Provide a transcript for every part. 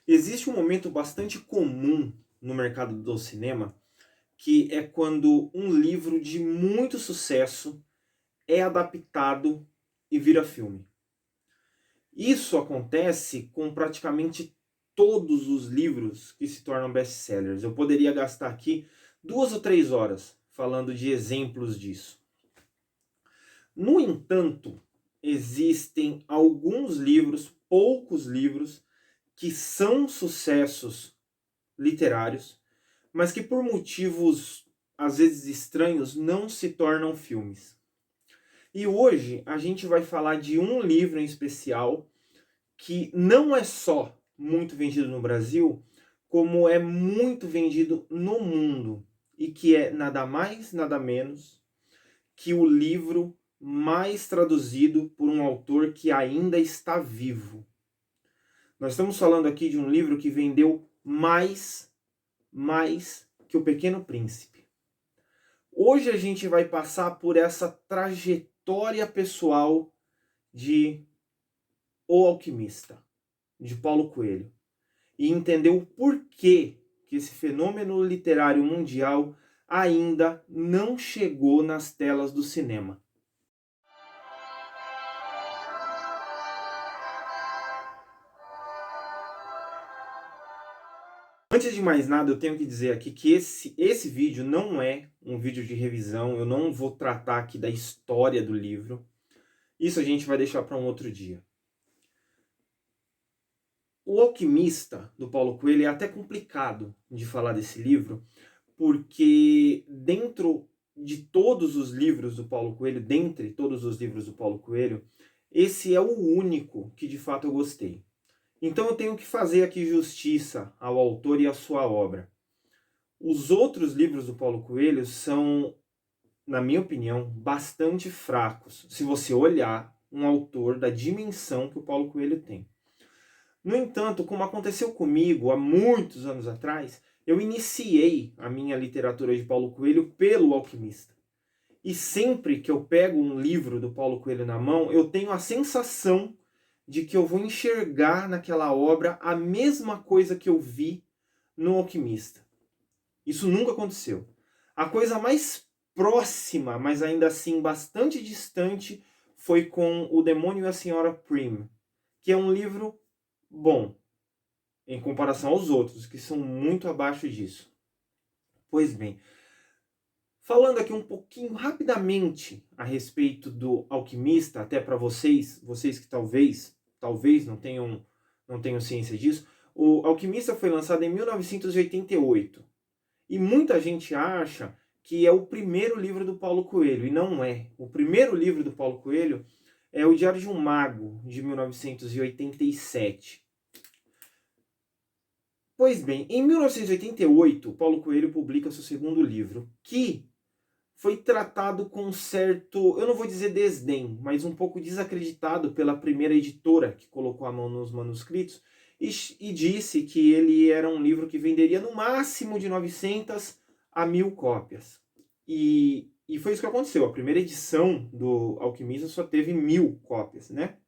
Existe um momento bastante comum no mercado do cinema, que é quando um livro de muito sucesso é adaptado e vira filme. Isso acontece com praticamente todos os livros que se tornam best-sellers. Eu poderia gastar aqui 2 ou 3 horas falando de exemplos disso. No entanto, existem alguns livros, poucos livros, que são sucessos literários, mas que por motivos às vezes estranhos não se tornam filmes. E hoje a gente vai falar de um livro em especial que não é só muito vendido no Brasil, como é muito vendido no mundo, e que é nada mais, nada menos que o livro mais traduzido por um autor que ainda está vivo. Nós estamos falando aqui de um livro que vendeu mais que O Pequeno Príncipe. Hoje a gente vai passar por essa trajetória pessoal de O Alquimista, de Paulo Coelho, e entender o porquê que esse fenômeno literário mundial ainda não chegou nas telas do cinema. Antes de mais nada, eu tenho que dizer aqui que esse vídeo não é um vídeo de revisão, eu não vou tratar aqui da história do livro. Isso a gente vai deixar para um outro dia. O Alquimista, do Paulo Coelho, é até complicado de falar desse livro, porque dentro de todos os livros do Paulo Coelho, dentre todos os livros do Paulo Coelho, esse é o único que de fato eu gostei. Então eu tenho que fazer aqui justiça ao autor e à sua obra. Os outros livros do Paulo Coelho são, na minha opinião, bastante fracos, se você olhar um autor da dimensão que o Paulo Coelho tem. No entanto, como aconteceu comigo há muitos anos atrás, eu iniciei a minha literatura de Paulo Coelho pelo Alquimista. E sempre que eu pego um livro do Paulo Coelho na mão, eu tenho a sensação de que eu vou enxergar naquela obra a mesma coisa que eu vi no Alquimista. Isso nunca aconteceu. A coisa mais próxima, mas ainda assim bastante distante, foi com O Demônio e a Senhora Prim, que é um livro bom, em comparação aos outros, que são muito abaixo disso. Pois bem, falando aqui um pouquinho rapidamente a respeito do Alquimista, até para vocês que talvez não tenham ciência disso, o Alquimista foi lançado em 1988. E muita gente acha que é o primeiro livro do Paulo Coelho, e não é. O primeiro livro do Paulo Coelho é O Diário de um Mago, de 1987. Pois bem, em 1988, Paulo Coelho publica seu segundo livro, que foi tratado com certo, eu não vou dizer desdém, mas um pouco desacreditado pela primeira editora que colocou a mão nos manuscritos e disse que ele era um livro que venderia no máximo de 900 a 1000 cópias. E foi isso que aconteceu. A primeira edição do Alquimista só teve 1000 cópias, né?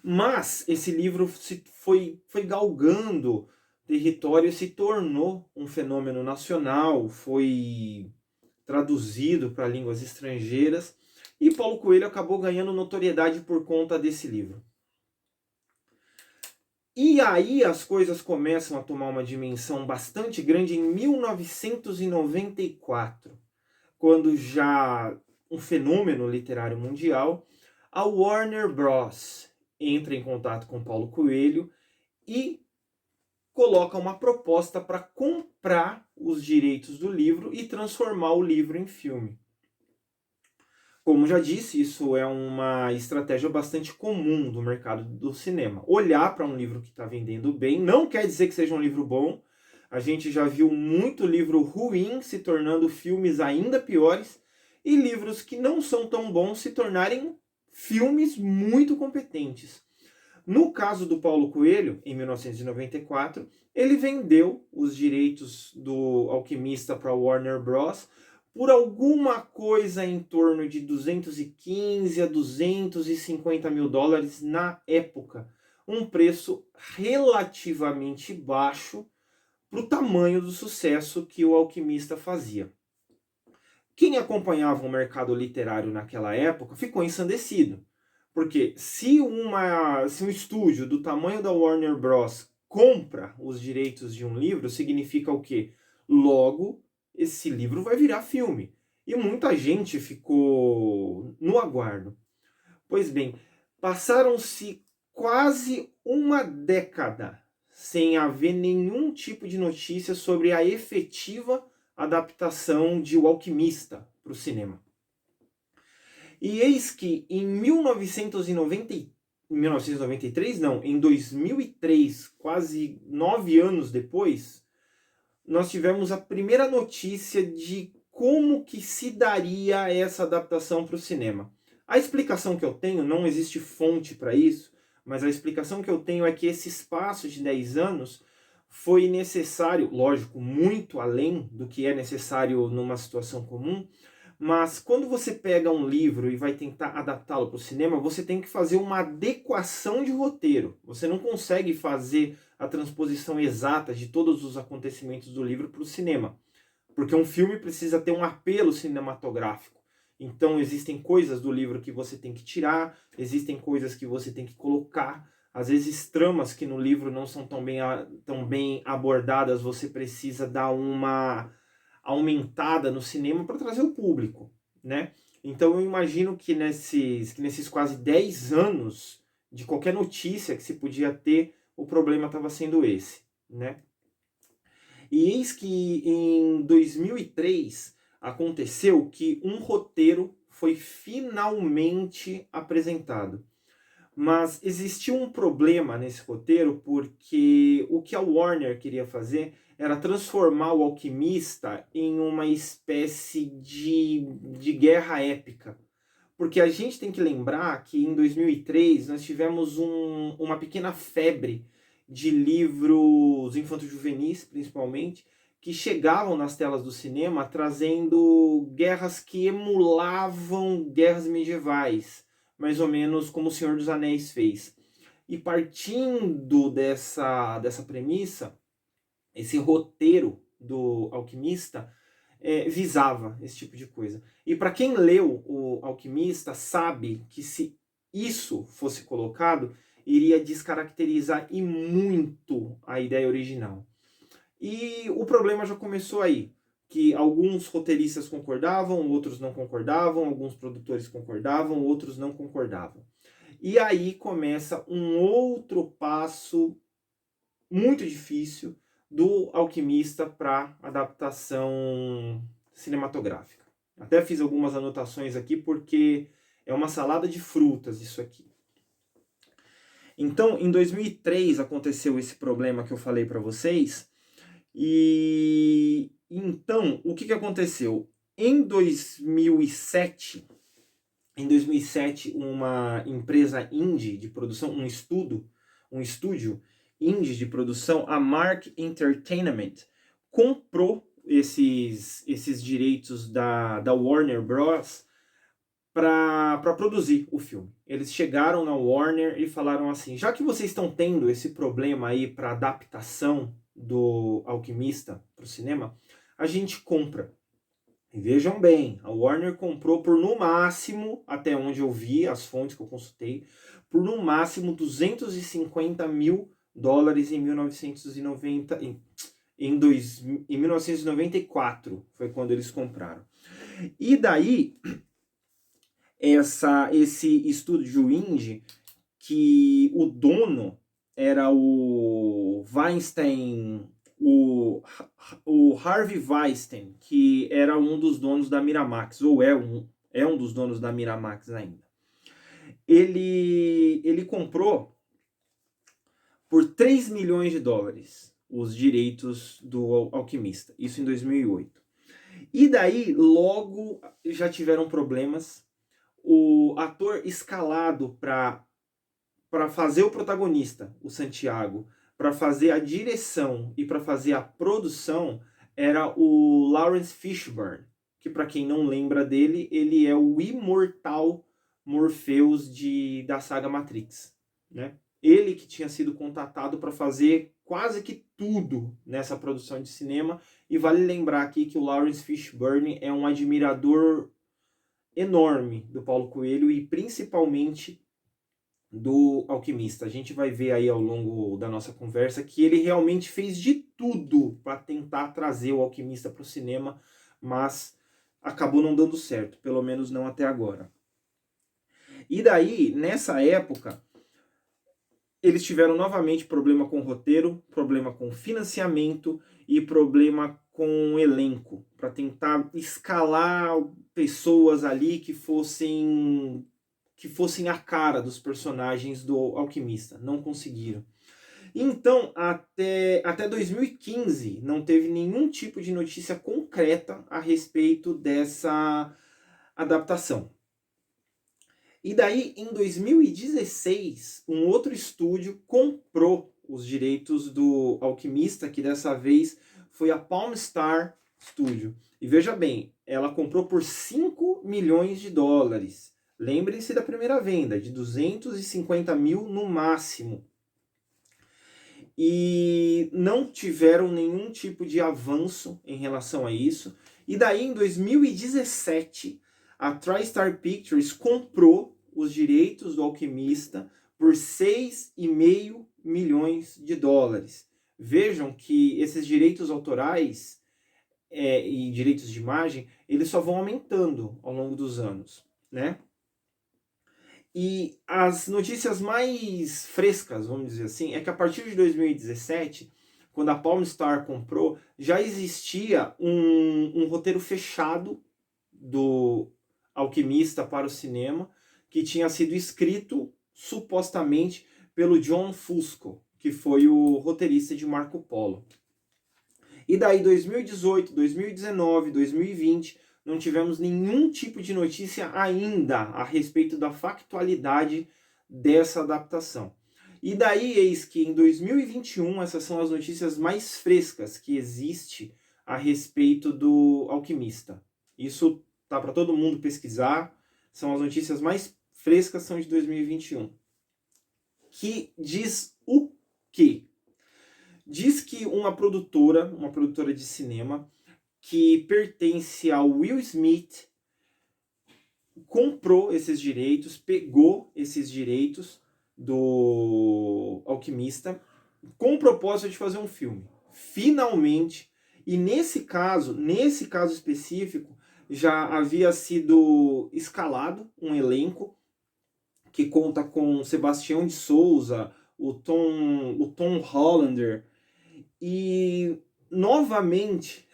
Mas esse livro foi galgando território e se tornou um fenômeno nacional, foi traduzido para línguas estrangeiras, e Paulo Coelho acabou ganhando notoriedade por conta desse livro. E aí as coisas começam a tomar uma dimensão bastante grande em 1994, quando já um fenômeno literário mundial, a Warner Bros. Entra em contato com Paulo Coelho e coloca uma proposta para comprar os direitos do livro e transformar o livro em filme. Como já disse, isso é uma estratégia bastante comum do mercado do cinema. Olhar para um livro que está vendendo bem não quer dizer que seja um livro bom. A gente já viu muito livro ruim se tornando filmes ainda piores e livros que não são tão bons se tornarem filmes muito competentes. No caso do Paulo Coelho, em 1994, ele vendeu os direitos do Alquimista para a Warner Bros. Por alguma coisa em torno de 215 a 250 mil dólares na época, um preço relativamente baixo para o tamanho do sucesso que o Alquimista fazia. Quem acompanhava o mercado literário naquela época ficou ensandecido, porque se um estúdio do tamanho da Warner Bros. Compra os direitos de um livro, significa o quê? Logo, esse livro vai virar filme. E muita gente ficou no aguardo. Pois bem, passaram-se quase uma década sem haver nenhum tipo de notícia sobre a efetiva adaptação de O Alquimista para o cinema. E eis que em 1993, não, em 2003, quase 9 anos depois, nós tivemos a primeira notícia de como que se daria essa adaptação para o cinema. A explicação que eu tenho, não existe fonte para isso, mas a explicação que eu tenho é que esse espaço de 10 anos foi necessário, lógico, muito além do que é necessário numa situação comum, mas quando você pega um livro e vai tentar adaptá-lo para o cinema, você tem que fazer uma adequação de roteiro. Você não consegue fazer a transposição exata de todos os acontecimentos do livro para o cinema, porque um filme precisa ter um apelo cinematográfico. Então existem coisas do livro que você tem que tirar, existem coisas que você tem que colocar, às vezes tramas que no livro não são tão bem abordadas, você precisa dar uma aumentada no cinema para trazer o público, né? Então eu imagino que nesses quase 10 anos de qualquer notícia que se podia ter, o problema estava sendo esse, né? E eis que em 2003 aconteceu que um roteiro foi finalmente apresentado. Mas existiu um problema nesse roteiro, porque o que a Warner queria fazer era transformar o Alquimista em uma espécie de guerra épica. Porque a gente tem que lembrar que em 2003 nós tivemos uma pequena febre de livros infanto-juvenis, principalmente, que chegavam nas telas do cinema trazendo guerras que emulavam guerras medievais, mais ou menos como O Senhor dos Anéis fez. E partindo dessa premissa, esse roteiro do Alquimista visava esse tipo de coisa. E para quem leu o Alquimista sabe que se isso fosse colocado, iria descaracterizar e muito a ideia original. E o problema já começou aí, que alguns roteiristas concordavam, outros não concordavam, alguns produtores concordavam, outros não concordavam. E aí começa um outro passo muito difícil do Alquimista para adaptação cinematográfica. Até fiz algumas anotações aqui porque é uma salada de frutas isso aqui. Então, em 2003 aconteceu esse problema que eu falei para vocês. E então, o que aconteceu? Em 2007, uma empresa indie de produção, um estúdio indie de produção, a Mark Entertainment, comprou esses direitos da Warner Bros. Para produzir o filme. Eles chegaram na Warner e falaram assim: já que vocês estão tendo esse problema aí para adaptação do Alquimista para o cinema, a gente compra. E vejam bem, a Warner comprou por no máximo, até onde eu vi, as fontes que eu consultei, por no máximo $250 mil em 1990, em 1994 foi quando eles compraram. E daí, esse estúdio indie, que o dono era o Weinstein, o Harvey Weinstein, que era um dos donos da Miramax, ou é um dos donos da Miramax ainda. Ele comprou por $3 milhões os direitos do Alquimista, isso em 2008. E daí, logo, já tiveram problemas. O ator escalado para fazer o protagonista, o Santiago, para fazer a direção e para fazer a produção, era o Lawrence Fishburne, que para quem não lembra dele, ele é o imortal Morpheus da saga Matrix, né? Ele que tinha sido contatado para fazer quase que tudo nessa produção de cinema. E vale lembrar aqui que o Lawrence Fishburne é um admirador enorme do Paulo Coelho e principalmente do Alquimista. A gente vai ver aí ao longo da nossa conversa que ele realmente fez de tudo para tentar trazer o Alquimista para o cinema, mas acabou não dando certo, pelo menos não até agora. E daí, nessa época, eles tiveram novamente problema com o roteiro, problema com financiamento e problema com o elenco, para tentar escalar pessoas ali que fossem a cara dos personagens do Alquimista. Não conseguiram. Então, até 2015, não teve nenhum tipo de notícia concreta a respeito dessa adaptação. E daí, em 2016, um outro estúdio comprou os direitos do Alquimista, que dessa vez foi a Palm Star Studio. E veja bem, ela comprou por 5 milhões de dólares. Lembrem-se da primeira venda, de 250 mil no máximo. E não tiveram nenhum tipo de avanço em relação a isso. E daí, em 2017, a TriStar Pictures comprou os direitos do Alquimista por 6,5 milhões de dólares. Vejam que esses direitos autorais e direitos de imagem, eles só vão aumentando ao longo dos anos, né? E as notícias mais frescas, vamos dizer assim, é que a partir de 2017, quando a Palm Star comprou, já existia um roteiro fechado do Alquimista para o cinema, que tinha sido escrito, supostamente, pelo John Fusco, que foi o roteirista de Marco Polo. E daí 2018, 2019, 2020, não tivemos nenhum tipo de notícia ainda a respeito da factualidade dessa adaptação. E daí eis que em 2021, essas são as notícias mais frescas que existe a respeito do Alquimista. Isso tá para todo mundo pesquisar, são as notícias mais frescas, são de 2021. Que diz o quê? Diz que uma produtora de cinema, que pertence ao Will Smith, comprou esses direitos, pegou esses direitos do Alquimista, com o propósito de fazer um filme. Finalmente, e nesse caso específico, já havia sido escalado um elenco que conta com Sebastião de Souza, o Tom Hollander, e novamente,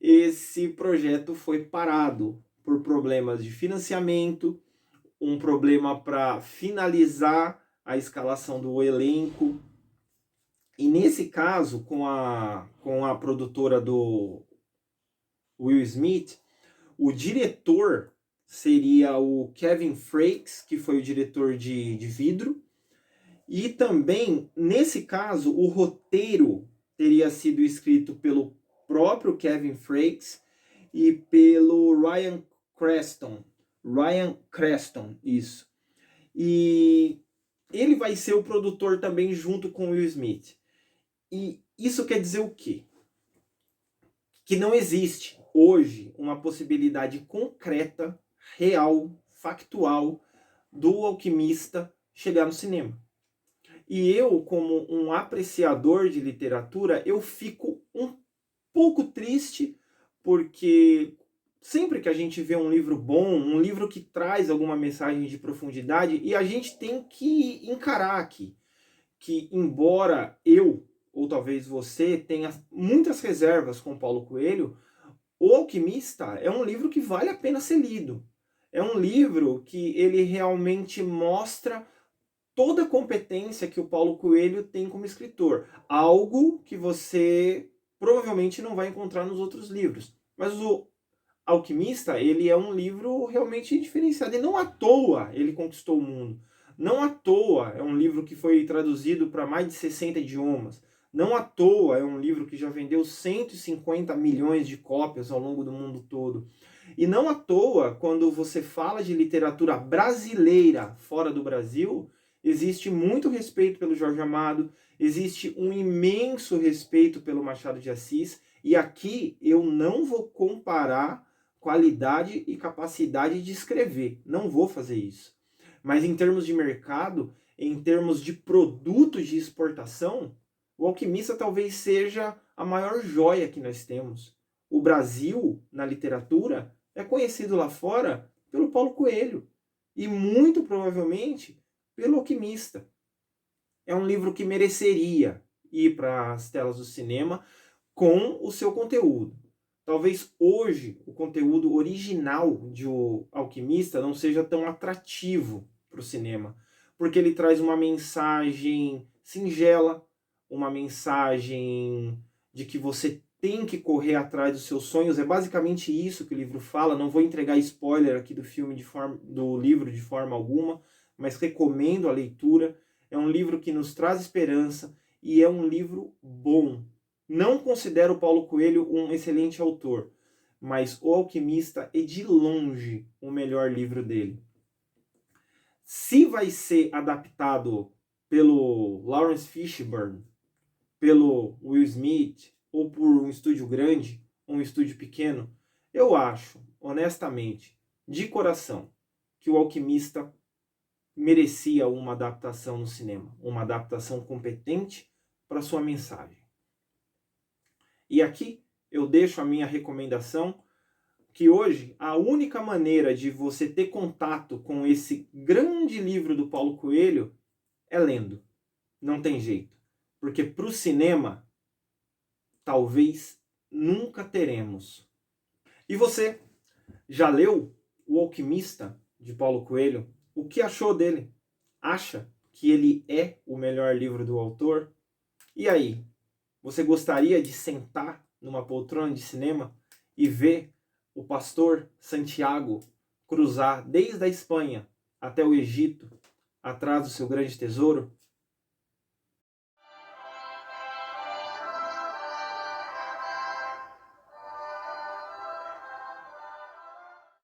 esse projeto foi parado por problemas de financiamento, um problema para finalizar a escalação do elenco. E nesse caso, com a produtora do Will Smith, o diretor seria o Kevin Frakes, que foi o diretor de Vidro. E também, nesse caso, o roteiro teria sido escrito pelo próprio Kevin Frakes e pelo Ryan Creston, isso. E ele vai ser o produtor também junto com o Will Smith. E isso quer dizer o quê? Que não existe hoje uma possibilidade concreta, real, factual, do Alquimista chegar no cinema. E eu, como um apreciador de literatura, eu fico um pouco triste, porque sempre que a gente vê um livro bom, um livro que traz alguma mensagem de profundidade, e a gente tem que encarar aqui, que embora eu, ou talvez você, tenha muitas reservas com Paulo Coelho, O Alquimista é um livro que vale a pena ser lido. É um livro que ele realmente mostra toda a competência que o Paulo Coelho tem como escritor. Algo que você provavelmente não vai encontrar nos outros livros. Mas o Alquimista, ele é um livro realmente diferenciado. E não à toa ele conquistou o mundo. Não à toa é um livro que foi traduzido para mais de 60 idiomas. Não à toa é um livro que já vendeu 150 milhões de cópias ao longo do mundo todo. E não à toa, quando você fala de literatura brasileira fora do Brasil, existe muito respeito pelo Jorge Amado, existe um imenso respeito pelo Machado de Assis, e aqui eu não vou comparar qualidade e capacidade de escrever, não vou fazer isso. Mas em termos de mercado, em termos de produtos de exportação, o Alquimista talvez seja a maior joia que nós temos. O Brasil, na literatura, é conhecido lá fora pelo Paulo Coelho e muito provavelmente pelo Alquimista. É um livro que mereceria ir para as telas do cinema com o seu conteúdo. Talvez hoje o conteúdo original de O Alquimista não seja tão atrativo para o cinema, porque ele traz uma mensagem singela, uma mensagem de que você tem que correr atrás dos seus sonhos. É basicamente isso que o livro fala. Não vou entregar spoiler aqui do filme do livro de forma alguma, mas recomendo a leitura. É um livro que nos traz esperança e é um livro bom. Não considero o Paulo Coelho um excelente autor, mas O Alquimista é de longe o melhor livro dele. Se vai ser adaptado pelo Lawrence Fishburne, pelo Will Smith, ou por um estúdio grande, ou um estúdio pequeno, eu acho, honestamente, de coração, que O Alquimista merecia uma adaptação no cinema, uma adaptação competente para sua mensagem. E aqui eu deixo a minha recomendação, que hoje a única maneira de você ter contato com esse grande livro do Paulo Coelho é lendo. Não tem jeito. Porque para o cinema, talvez nunca teremos. E você, já leu O Alquimista, de Paulo Coelho? O que achou dele? Acha que ele é o melhor livro do autor? E aí, você gostaria de sentar numa poltrona de cinema e ver o pastor Santiago cruzar desde a Espanha até o Egito, atrás do seu grande tesouro?